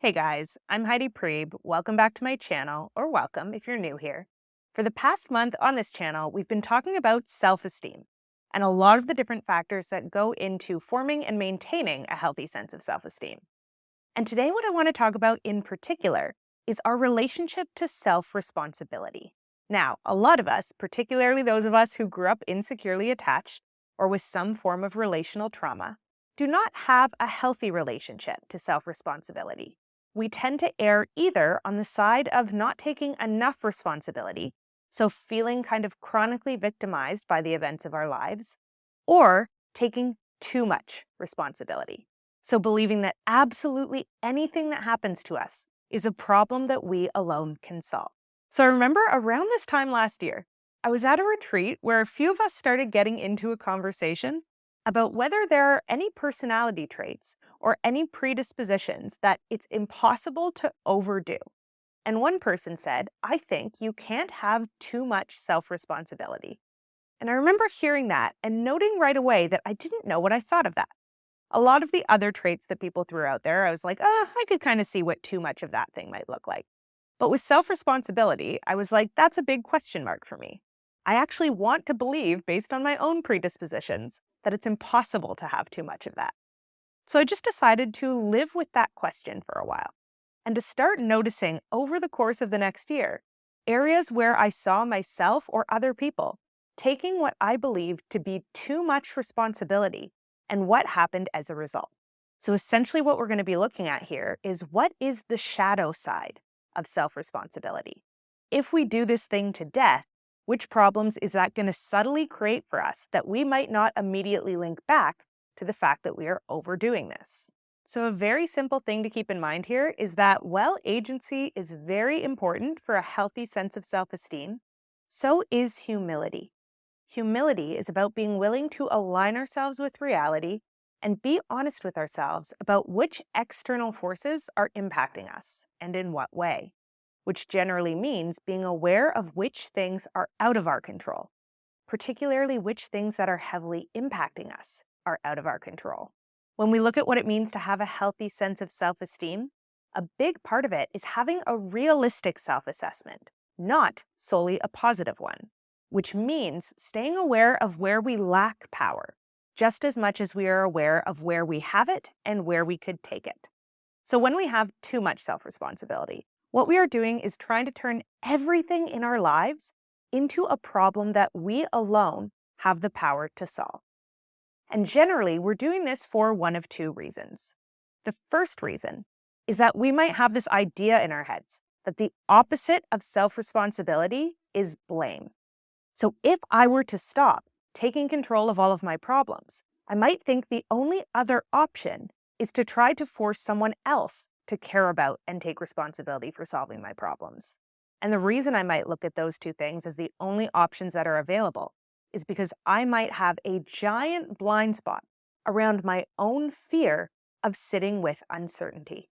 Hey guys, I'm Heidi Prieb. Welcome back to my channel, or welcome if you're new here. For the past month on this channel, we've been talking about self-esteem and a lot of the different factors that go into forming and maintaining a healthy sense of self-esteem. And today, what I want to talk about in particular is our relationship to self-responsibility. Now, a lot of us, particularly those of us who grew up insecurely attached or with some form of relational trauma, do not have a healthy relationship to self-responsibility. We tend to err either on the side of not taking enough responsibility, so feeling kind of chronically victimized by the events of our lives, or taking too much responsibility. So believing that absolutely anything that happens to us is a problem that we alone can solve. So I remember around this time last year, I was at a retreat where a few of us started getting into a conversation about whether there are any personality traits or any predispositions that it's impossible to overdo. And one person said, "I think you can't have too much self-responsibility." And I remember hearing that and noting right away that I didn't know what I thought of that. A lot of the other traits that people threw out there, I was like, I could kind of see what too much of that thing might look like. But with self-responsibility, I was like, that's a big question mark for me. I actually want to believe, based on my own predispositions, that it's impossible to have too much of that. So I just decided to live with that question for a while and to start noticing over the course of the next year areas where I saw myself or other people taking what I believed to be too much responsibility and what happened as a result. So essentially what we're going to be looking at here is what is the shadow side of self-responsibility? If we do this thing to death, which problems is that going to subtly create for us that we might not immediately link back to the fact that we are overdoing this? So a very simple thing to keep in mind here is that while agency is very important for a healthy sense of self-esteem, so is humility. Humility is about being willing to align ourselves with reality and be honest with ourselves about which external forces are impacting us and in what way, which generally means being aware of which things are out of our control, particularly which things that are heavily impacting us are out of our control. When we look at what it means to have a healthy sense of self-esteem, a big part of it is having a realistic self-assessment, not solely a positive one, which means staying aware of where we lack power, just as much as we are aware of where we have it and where we could take it. So when we have too much self-responsibility, what we are doing is trying to turn everything in our lives into a problem that we alone have the power to solve. And generally, we're doing this for one of two reasons. The first reason is that we might have this idea in our heads that the opposite of self-responsibility is blame. So if I were to stop taking control of all of my problems, I might think the only other option is to try to force someone else to care about and take responsibility for solving my problems. And the reason I might look at those two things as the only options that are available is because I might have a giant blind spot around my own fear of sitting with uncertainty.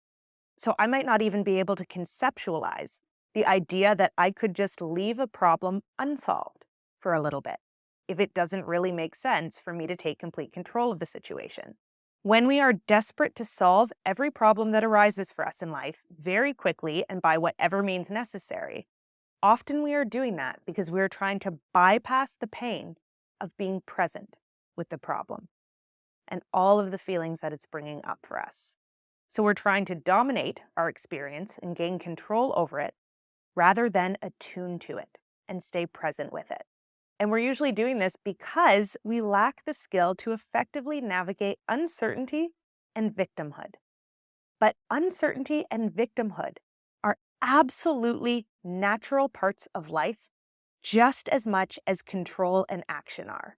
So I might not even be able to conceptualize the idea that I could just leave a problem unsolved for a little bit if it doesn't really make sense for me to take complete control of the situation. When we are desperate to solve every problem that arises for us in life very quickly and by whatever means necessary, often we are doing that because we are trying to bypass the pain of being present with the problem and all of the feelings that it's bringing up for us. So we're trying to dominate our experience and gain control over it rather than attune to it and stay present with it. And we're usually doing this because we lack the skill to effectively navigate uncertainty and victimhood. But uncertainty and victimhood are absolutely natural parts of life, just as much as control and action are.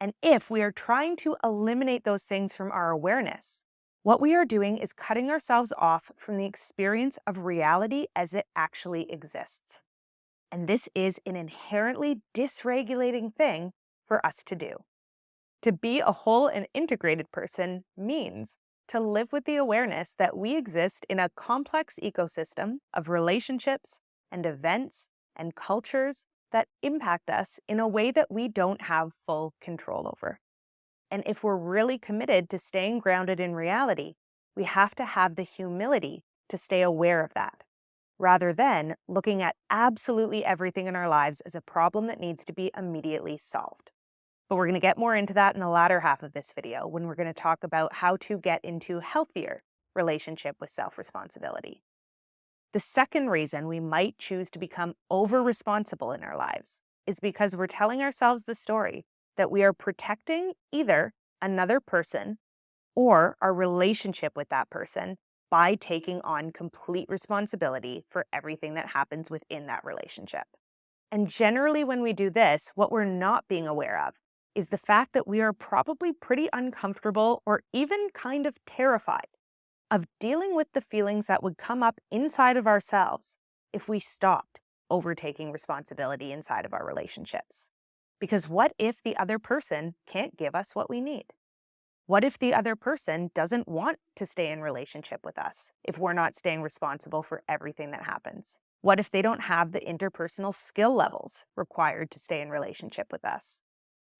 And if we are trying to eliminate those things from our awareness, what we are doing is cutting ourselves off from the experience of reality as it actually exists. And this is an inherently dysregulating thing for us to do. To be a whole and integrated person means to live with the awareness that we exist in a complex ecosystem of relationships and events and cultures that impact us in a way that we don't have full control over. And if we're really committed to staying grounded in reality, we have to have the humility to stay aware of that, rather than looking at absolutely everything in our lives as a problem that needs to be immediately solved. But we're going to get more into that in the latter half of this video when we're going to talk about how to get into healthier relationship with self-responsibility. The second reason we might choose to become over-responsible in our lives is because we're telling ourselves the story that we are protecting either another person or our relationship with that person by taking on complete responsibility for everything that happens within that relationship. And generally, when we do this, what we're not being aware of is the fact that we are probably pretty uncomfortable or even kind of terrified of dealing with the feelings that would come up inside of ourselves if we stopped overtaking responsibility inside of our relationships. Because what if the other person can't give us what we need? What if the other person doesn't want to stay in relationship with us if we're not staying responsible for everything that happens? What if they don't have the interpersonal skill levels required to stay in relationship with us?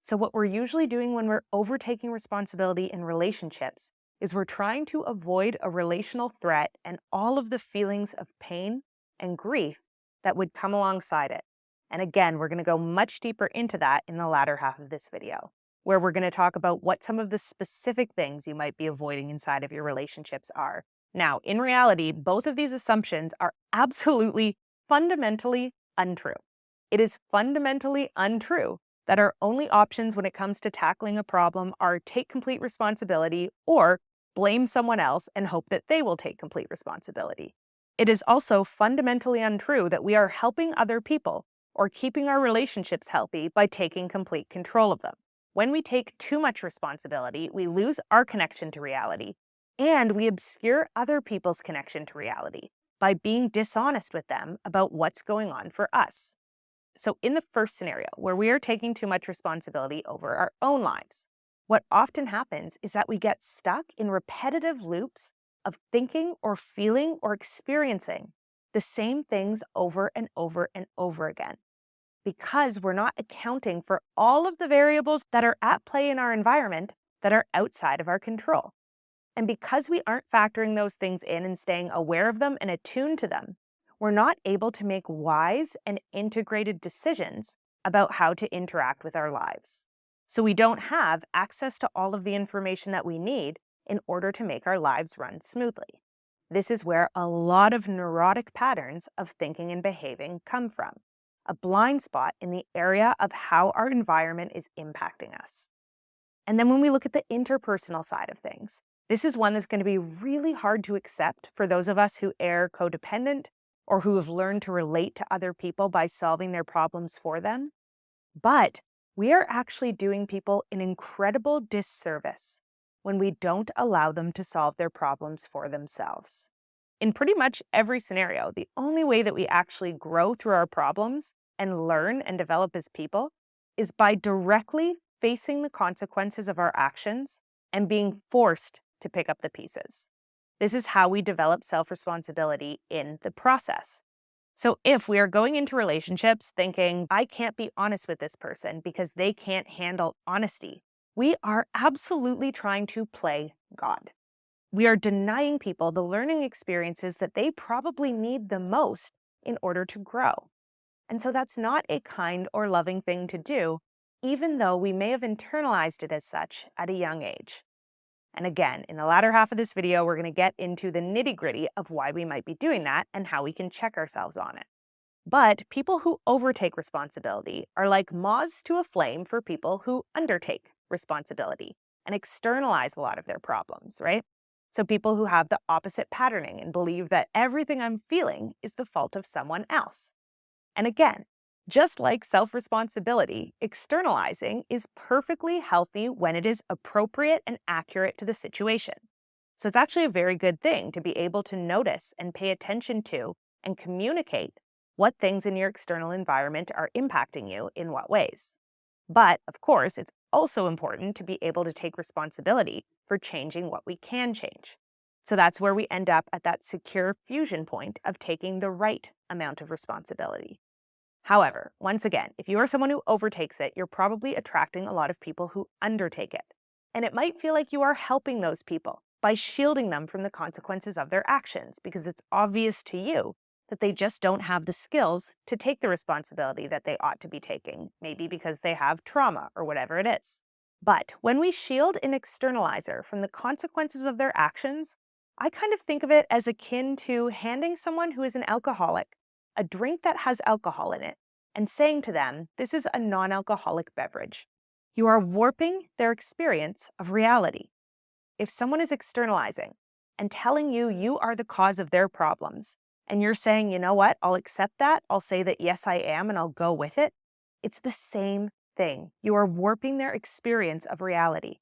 So what we're usually doing when we're overtaking responsibility in relationships is we're trying to avoid a relational threat and all of the feelings of pain and grief that would come alongside it. And again, we're going to go much deeper into that in the latter half of this video, where we're going to talk about what some of the specific things you might be avoiding inside of your relationships are. Now, in reality, both of these assumptions are absolutely fundamentally untrue. It is fundamentally untrue that our only options when it comes to tackling a problem are take complete responsibility or blame someone else and hope that they will take complete responsibility. It is also fundamentally untrue that we are helping other people or keeping our relationships healthy by taking complete control of them. When we take too much responsibility, we lose our connection to reality, and we obscure other people's connection to reality by being dishonest with them about what's going on for us. So in the first scenario, where we are taking too much responsibility over our own lives, what often happens is that we get stuck in repetitive loops of thinking or feeling or experiencing the same things over and over and over again, because we're not accounting for all of the variables that are at play in our environment that are outside of our control. And because we aren't factoring those things in and staying aware of them and attuned to them, we're not able to make wise and integrated decisions about how to interact with our lives. So we don't have access to all of the information that we need in order to make our lives run smoothly. This is where a lot of neurotic patterns of thinking and behaving come from, a blind spot in the area of how our environment is impacting us. And then when we look at the interpersonal side of things, this is one that's going to be really hard to accept for those of us who are codependent or who have learned to relate to other people by solving their problems for them. But we are actually doing people an incredible disservice when we don't allow them to solve their problems for themselves. In pretty much every scenario, the only way that we actually grow through our problems and learn and develop as people is by directly facing the consequences of our actions and being forced to pick up the pieces. This is how we develop self-responsibility in the process. So if we are going into relationships thinking, I can't be honest with this person because they can't handle honesty, we are absolutely trying to play God. We are denying people the learning experiences that they probably need the most in order to grow. And so that's not a kind or loving thing to do, even though we may have internalized it as such at a young age. And again, in the latter half of this video, we're going to get into the nitty-gritty of why we might be doing that and how we can check ourselves on it. But people who overtake responsibility are like moths to a flame for people who undertake responsibility and externalize a lot of their problems, right? So people who have the opposite patterning and believe that everything I'm feeling is the fault of someone else. And again, just like self-responsibility, externalizing is perfectly healthy when it is appropriate and accurate to the situation. So it's actually a very good thing to be able to notice and pay attention to and communicate what things in your external environment are impacting you in what ways. But of course, it's also important to be able to take responsibility for changing what we can change. So that's where we end up at that secure fusion point of taking the right amount of responsibility. However, once again, if you are someone who overtakes it, you're probably attracting a lot of people who undertake it. And it might feel like you are helping those people by shielding them from the consequences of their actions because it's obvious to you that they just don't have the skills to take the responsibility that they ought to be taking, maybe because they have trauma or whatever it is. But when we shield an externalizer from the consequences of their actions, I kind of think of it as akin to handing someone who is an alcoholic a drink that has alcohol in it and saying to them, this is a non-alcoholic beverage. You are warping their experience of reality. If someone is externalizing and telling you you are the cause of their problems, and you're saying, you know what, I'll accept that, I'll say that yes, I am, and I'll go with it, it's the same thing. You are warping their experience of reality.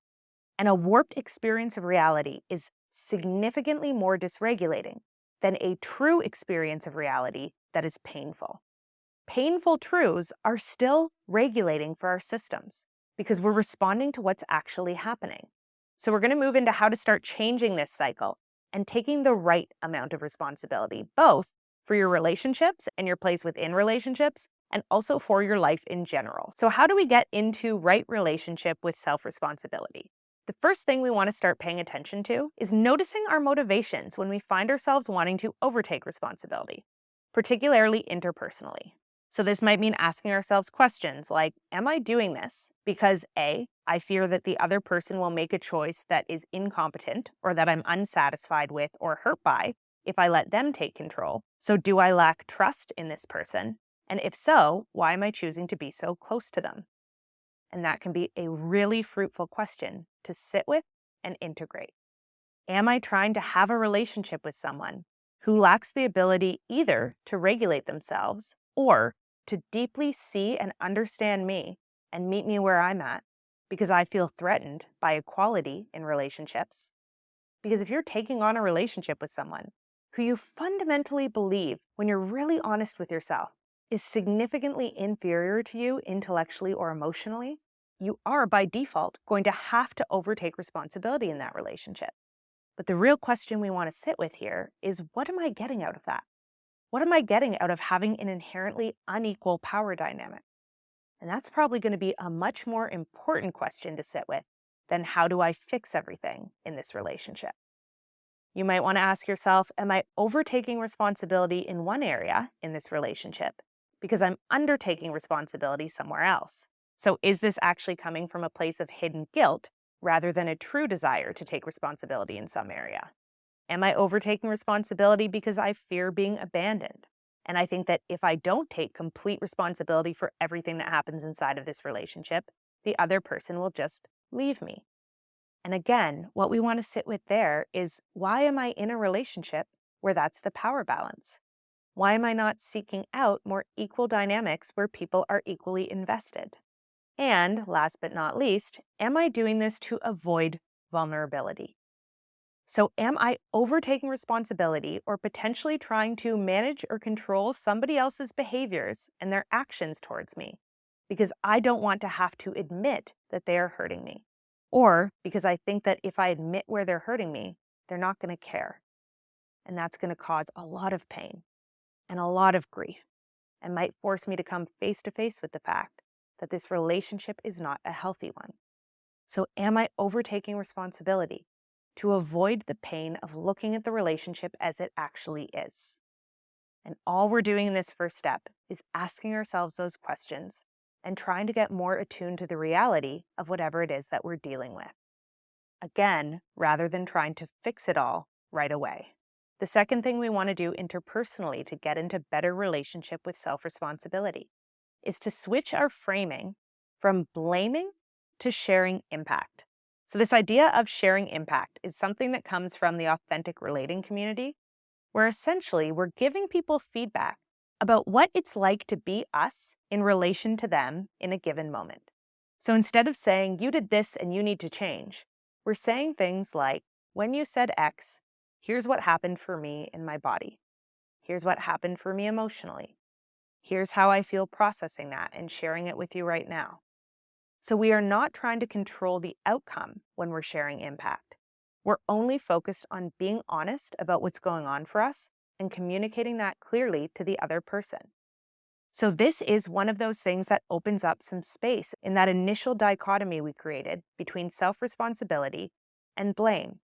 And a warped experience of reality is significantly more dysregulating than a true experience of reality that is painful. Painful truths are still regulating for our systems because we're responding to what's actually happening. So we're going to move into how to start changing this cycle and taking the right amount of responsibility, both for your relationships and your place within relationships, and also for your life in general. So how do we get into right relationship with self-responsibility? The first thing we want to start paying attention to is noticing our motivations when we find ourselves wanting to overtake responsibility, particularly interpersonally. So this might mean asking ourselves questions like, am I doing this because A, I fear that the other person will make a choice that is incompetent or that I'm unsatisfied with or hurt by if I let them take control? So do I lack trust in this person? And if so, why am I choosing to be so close to them? And that can be a really fruitful question to sit with and integrate. Am I trying to have a relationship with someone who lacks the ability either to regulate themselves or to deeply see and understand me and meet me where I'm at because I feel threatened by equality in relationships? Because if you're taking on a relationship with someone who you fundamentally believe, when you're really honest with yourself, is significantly inferior to you intellectually or emotionally, you are by default going to have to overtake responsibility in that relationship. But the real question we want to sit with here is, what am I getting out of that? What am I getting out of having an inherently unequal power dynamic? And that's probably going to be a much more important question to sit with than how do I fix everything in this relationship? You might want to ask yourself, am I overtaking responsibility in one area in this relationship because I'm undertaking responsibility somewhere else? So is this actually coming from a place of hidden guilt rather than a true desire to take responsibility in some area? Am I overtaking responsibility because I fear being abandoned? And I think that if I don't take complete responsibility for everything that happens inside of this relationship, the other person will just leave me. And again, what we want to sit with there is, why am I in a relationship where that's the power balance? Why am I not seeking out more equal dynamics where people are equally invested? And last but not least, am I doing this to avoid vulnerability? So am I overtaking responsibility or potentially trying to manage or control somebody else's behaviors and their actions towards me because I don't want to have to admit that they are hurting me? Or because I think that if I admit where they're hurting me, they're not going to care. And that's going to cause a lot of pain and a lot of grief and might force me to come face to face with the fact that this relationship is not a healthy one. So am I overtaking responsibility to avoid the pain of looking at the relationship as it actually is? And all we're doing in this first step is asking ourselves those questions and trying to get more attuned to the reality of whatever it is that we're dealing with. Again, rather than trying to fix it all right away. The second thing we want to do interpersonally to get into better relationship with self-responsibility is to switch our framing from blaming to sharing impact. So this idea of sharing impact is something that comes from the authentic relating community, where essentially we're giving people feedback about what it's like to be us in relation to them in a given moment. So instead of saying, you did this and you need to change, we're saying things like, when you said X, here's what happened for me in my body. Here's what happened for me emotionally. Here's how I feel processing that and sharing it with you right now. So we are not trying to control the outcome when we're sharing impact. We're only focused on being honest about what's going on for us and communicating that clearly to the other person. So this is one of those things that opens up some space in that initial dichotomy we created between self-responsibility and blame.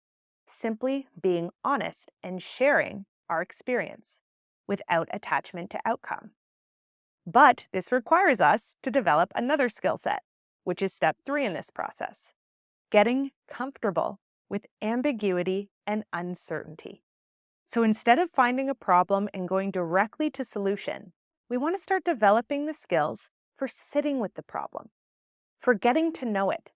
simply being honest and sharing our experience without attachment to outcome. But this requires us to develop another skill set, which is step 3 in this process: getting comfortable with ambiguity and uncertainty. So instead of finding a problem and going directly to solution, we want to start developing the skills for sitting with the problem, for getting to know it,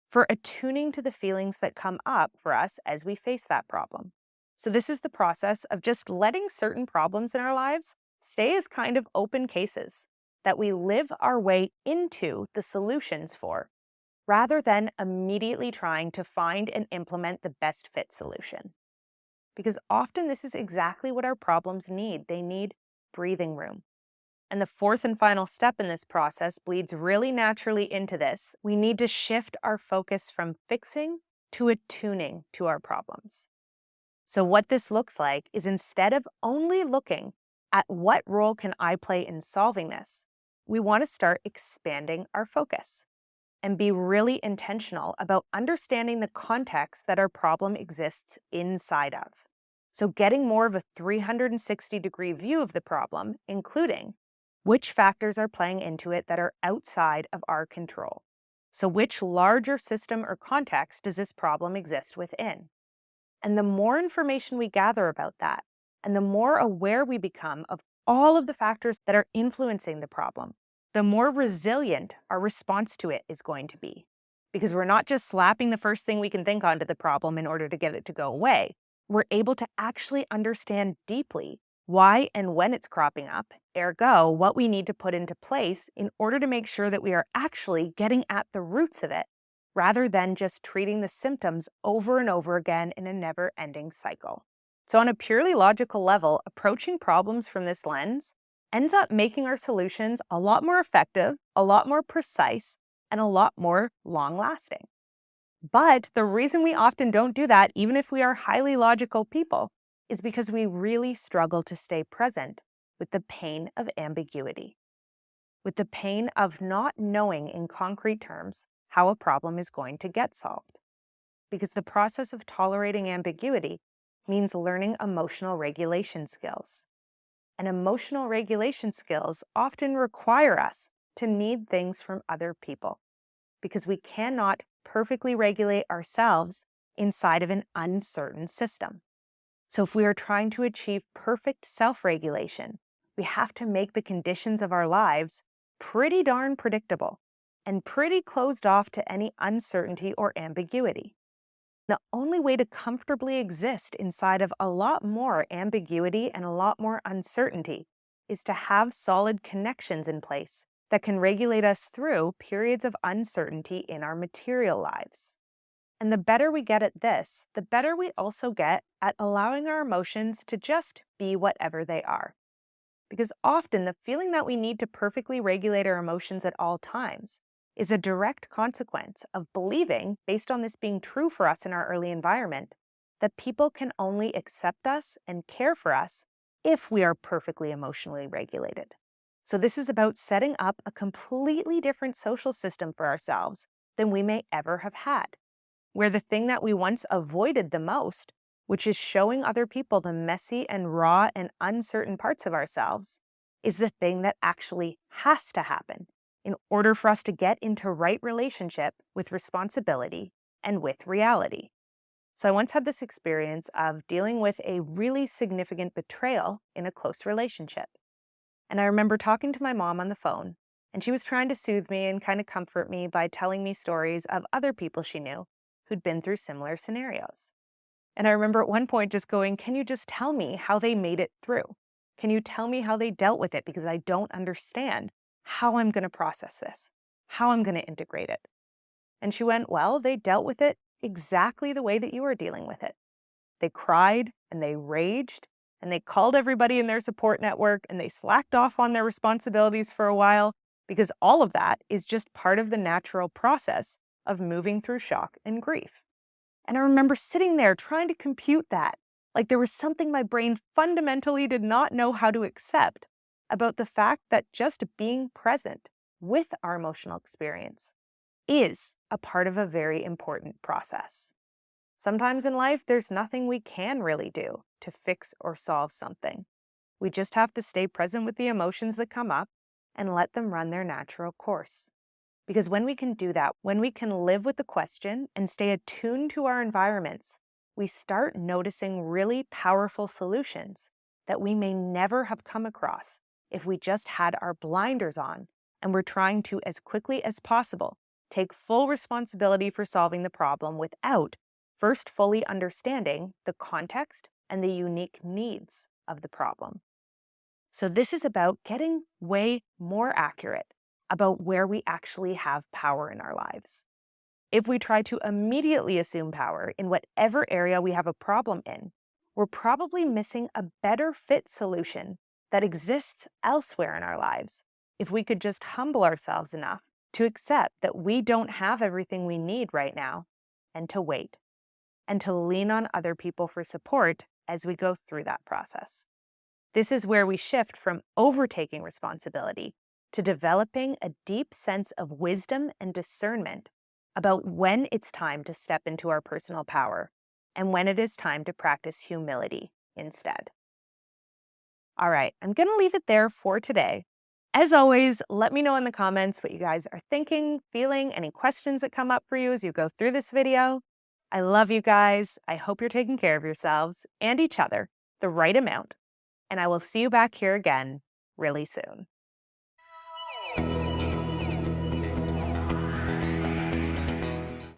for attuning to the feelings that come up for us as we face that problem. So this is the process of just letting certain problems in our lives stay as kind of open cases that we live our way into the solutions for, rather than immediately trying to find and implement the best fit solution. Because often this is exactly what our problems need. They need breathing room. And the fourth and final step in this process bleeds really naturally into this. We need to shift our focus from fixing to attuning to our problems. So what this looks like is, instead of only looking at what role can I play in solving this, we want to start expanding our focus and be really intentional about understanding the context that our problem exists inside of. So getting more of a 360-degree view of the problem, including which factors are playing into it that are outside of our control. So which larger system or context does this problem exist within? And the more information we gather about that, and the more aware we become of all of the factors that are influencing the problem, the more resilient our response to it is going to be. Because we're not just slapping the first thing we can think onto the problem in order to get it to go away. We're able to actually understand deeply why and when it's cropping up, ergo, what we need to put into place in order to make sure that we are actually getting at the roots of it, rather than just treating the symptoms over and over again in a never-ending cycle. So on a purely logical level, approaching problems from this lens ends up making our solutions a lot more effective, a lot more precise, and a lot more long-lasting. But the reason we often don't do that, even if we are highly logical people, is because we really struggle to stay present with the pain of ambiguity, with the pain of not knowing in concrete terms how a problem is going to get solved. Because the process of tolerating ambiguity means learning emotional regulation skills. And emotional regulation skills often require us to need things from other people, because we cannot perfectly regulate ourselves inside of an uncertain system. So if we are trying to achieve perfect self-regulation, we have to make the conditions of our lives pretty darn predictable and pretty closed off to any uncertainty or ambiguity. The only way to comfortably exist inside of a lot more ambiguity and a lot more uncertainty is to have solid connections in place that can regulate us through periods of uncertainty in our material lives. And the better we get at this, the better we also get at allowing our emotions to just be whatever they are. Because often the feeling that we need to perfectly regulate our emotions at all times is a direct consequence of believing, based on this being true for us in our early environment, that people can only accept us and care for us if we are perfectly emotionally regulated. So this is about setting up a completely different social system for ourselves than we may ever have had, where the thing that we once avoided the most, which is showing other people the messy and raw and uncertain parts of ourselves, is the thing that actually has to happen in order for us to get into right relationship with responsibility and with reality. So I once had this experience of dealing with a really significant betrayal in a close relationship. And I remember talking to my mom on the phone, and she was trying to soothe me and kind of comfort me by telling me stories of other people she knew who'd been through similar scenarios. And I remember at one point just going, "Can you just tell me how they made it through? Can you tell me how they dealt with it? Because I don't understand how I'm going to process this, how I'm going to integrate it." And she went, "Well, they dealt with it exactly the way that you are dealing with it. They cried and they raged and they called everybody in their support network and they slacked off on their responsibilities for a while, because all of that is just part of the natural process of moving through shock and grief." And I remember sitting there trying to compute that, like there was something my brain fundamentally did not know how to accept about the fact that just being present with our emotional experience is a part of a very important process. Sometimes in life, there's nothing we can really do to fix or solve something. We just have to stay present with the emotions that come up and let them run their natural course. Because when we can do that, when we can live with the question and stay attuned to our environments, we start noticing really powerful solutions that we may never have come across if we just had our blinders on and were trying to, as quickly as possible, take full responsibility for solving the problem without first fully understanding the context and the unique needs of the problem. So, this is about getting way more accurate about where we actually have power in our lives. If we try to immediately assume power in whatever area we have a problem in, we're probably missing a better fit solution that exists elsewhere in our lives if we could just humble ourselves enough to accept that we don't have everything we need right now and to wait and to lean on other people for support as we go through that process. This is where we shift from overtaking responsibility to developing a deep sense of wisdom and discernment about when it's time to step into our personal power and when it is time to practice humility instead. All right, I'm going to leave it there for today. As always, let me know in the comments what you guys are thinking, feeling, any questions that come up for you as you go through this video. I love you guys. I hope you're taking care of yourselves and each other the right amount. And I will see you back here again really soon.